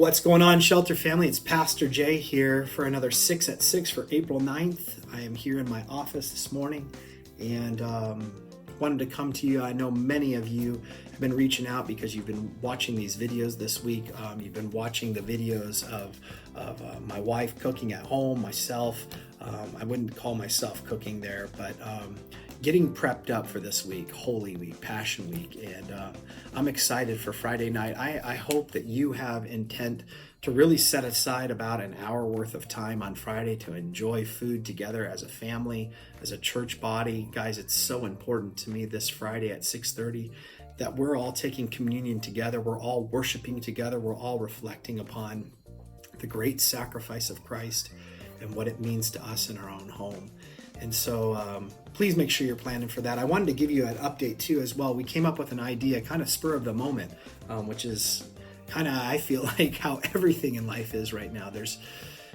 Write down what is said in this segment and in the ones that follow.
What's going on, Shelter family? It's Pastor Jay here for another 6 at 6 for April 9th. I am here in my office this morning and wanted to come to you. I know many of you have been reaching out because you've been watching these videos this week. You've been watching the videos of my wife cooking at home, myself. I wouldn't call myself cooking there, but getting prepped up for this week, Holy Week, Passion Week, and I'm excited for Friday night. I hope that you have intent to really set aside about an hour worth of time on Friday to enjoy food together as a family, as a church body. Guys, it's so important to me this Friday at 6:30 that we're all taking communion together, we're all worshiping together, we're all reflecting upon the great sacrifice of Christ and what it means to us in our own home. And so please make sure you're planning for that. I wanted to give you an update too as well. We came up with an idea kind of spur of the moment, which is kind of, I feel like, how everything in life is right now.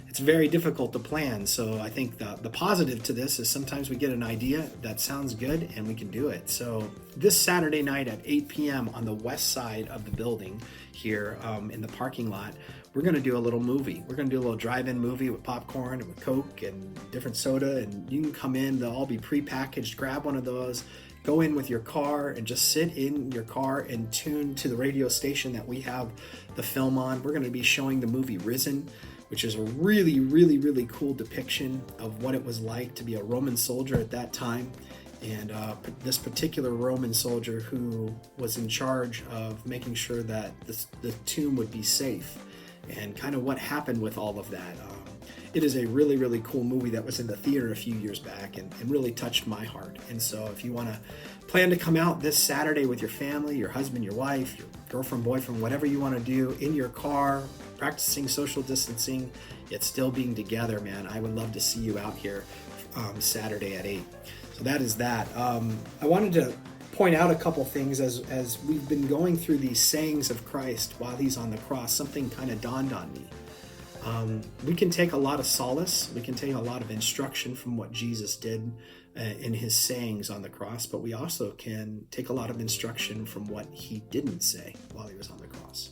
It's very difficult to plan. So I think the positive to this is sometimes we get an idea that sounds good and we can do it. So this Saturday night at 8 p.m. on the west side of the building here in the parking lot, we're going to do a little movie. We're going to do a little drive-in movie with popcorn and with Coke and different soda. And you can come in, they'll all be pre-packaged. Grab one of those, go in with your car and just sit in your car and tune to the radio station that we have the film on. We're going to be showing the movie Risen, which is a really, really, really cool depiction of what it was like to be a Roman soldier at that time. And this particular Roman soldier who was in charge of making sure that the tomb would be safe and kind of what happened with all of that. It is a really, really cool movie that was in the theater a few years back and really touched my heart. And so if you want to plan to come out this Saturday with your family, your husband, your wife, your girlfriend, boyfriend, whatever you want to do in your car, practicing social distancing, yet still being together, man, I would love to see you out here Saturday at 8. So that is that. I wanted to point out a couple things as we've been going through these sayings of Christ while he's on the cross. Something kind of dawned on me. We can take a lot of solace, we can take a lot of instruction from what Jesus did in his sayings on the cross, but we also can take a lot of instruction from what he didn't say while he was on the cross.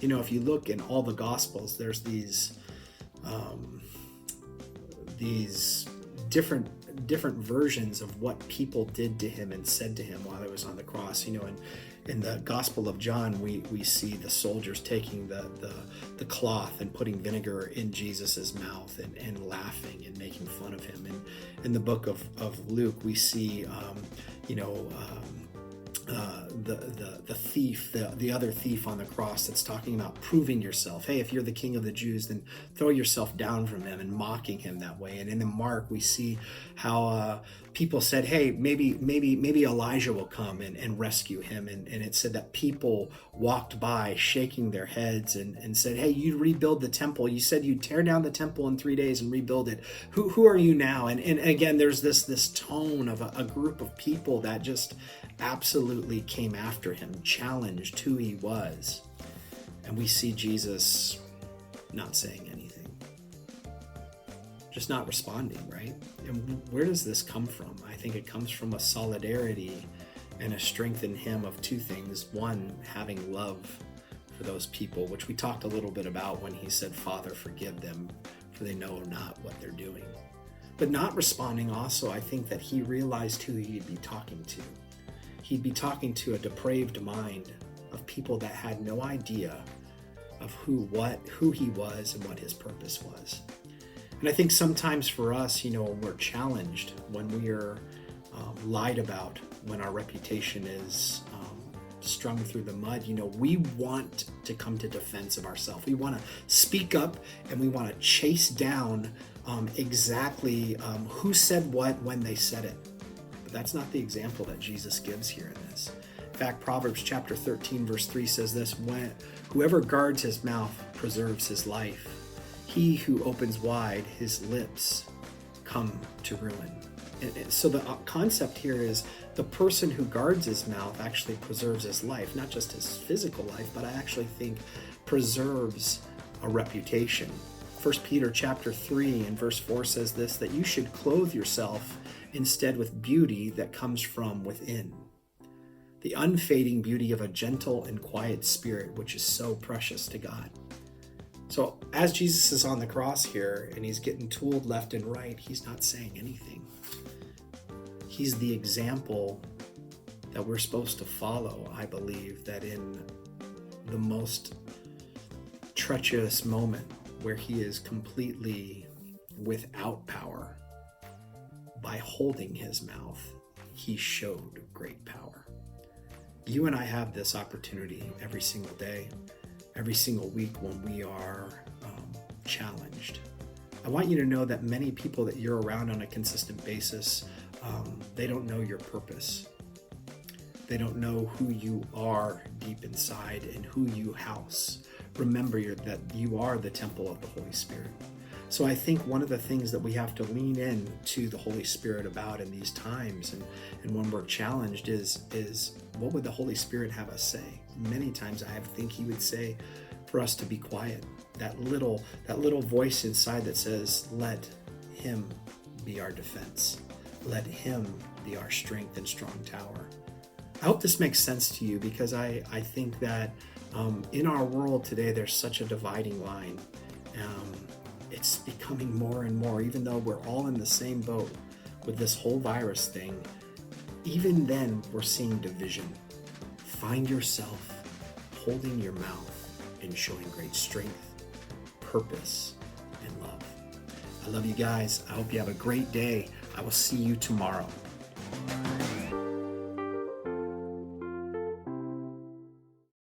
If you look in all the Gospels, there's these different versions of what people did to him and said to him while he was on the cross. In the Gospel of John, we see the soldiers taking the cloth and putting vinegar in Jesus's mouth and laughing and making fun of him. And in the book of Luke, we see the thief, the other thief on the cross that's talking about proving yourself. Hey, if you're the king of the Jews, then throw yourself down from him, and mocking him that way. And in the Mark, we see how people said, hey, maybe Elijah will come and rescue him. And it said that people walked by shaking their heads and said, hey, you rebuild the temple. You said you'd tear down the temple in 3 days and rebuild it. Who are you now? And again, there's this tone of a group of people that just absolutely came after him, challenged who he was. And we see Jesus not saying anything, just not responding, right? And where does this come from? I think it comes from a solidarity and a strength in him of two things. One, having love for those people, which we talked a little bit about when he said, Father, forgive them, for they know not what they're doing. But not responding also, I think that he realized who he'd be talking to. He'd be talking to a depraved mind of people that had no idea of who he was and what his purpose was. And I think sometimes for us, when we're challenged, when we are lied about, when our reputation is strung through the mud, we want to come to defense of ourselves. We want to speak up and we want to chase down exactly who said what when they said it. That's not the example that Jesus gives here in this. In fact, Proverbs chapter 13, verse 3 says this, whoever guards his mouth preserves his life. He who opens wide his lips come to ruin. And so the concept here is the person who guards his mouth actually preserves his life, not just his physical life, but I actually think preserves a reputation. 1 Peter chapter 3 and verse 4 says this, that you should clothe yourself instead with beauty that comes from within. the unfading beauty of a gentle and quiet spirit, which is so precious to God. So as Jesus is on the cross here and he's getting tooled left and right, he's not saying anything. He's the example that we're supposed to follow, I believe, that in the most treacherous moment where he is completely without power, by holding his mouth, he showed great power. You and I have this opportunity every single day, every single week when we are challenged. I want you to know that many people that you're around on a consistent basis, they don't know your purpose. They don't know who you are deep inside and who you house. Remember that you are the temple of the Holy Spirit. So I think one of the things that we have to lean in to the Holy Spirit about in these times and when we're challenged is what would the Holy Spirit have us say? Many times I think he would say for us to be quiet. That little voice inside that says, let him be our defense. Let him be our strength and strong tower. I hope this makes sense to you, because I think that in our world today, there's such a dividing line. It's becoming more and more, even though we're all in the same boat with this whole virus thing, even then we're seeing division. Find yourself holding your mouth and showing great strength, purpose, and love. I love you guys. I hope you have a great day. I will see you tomorrow.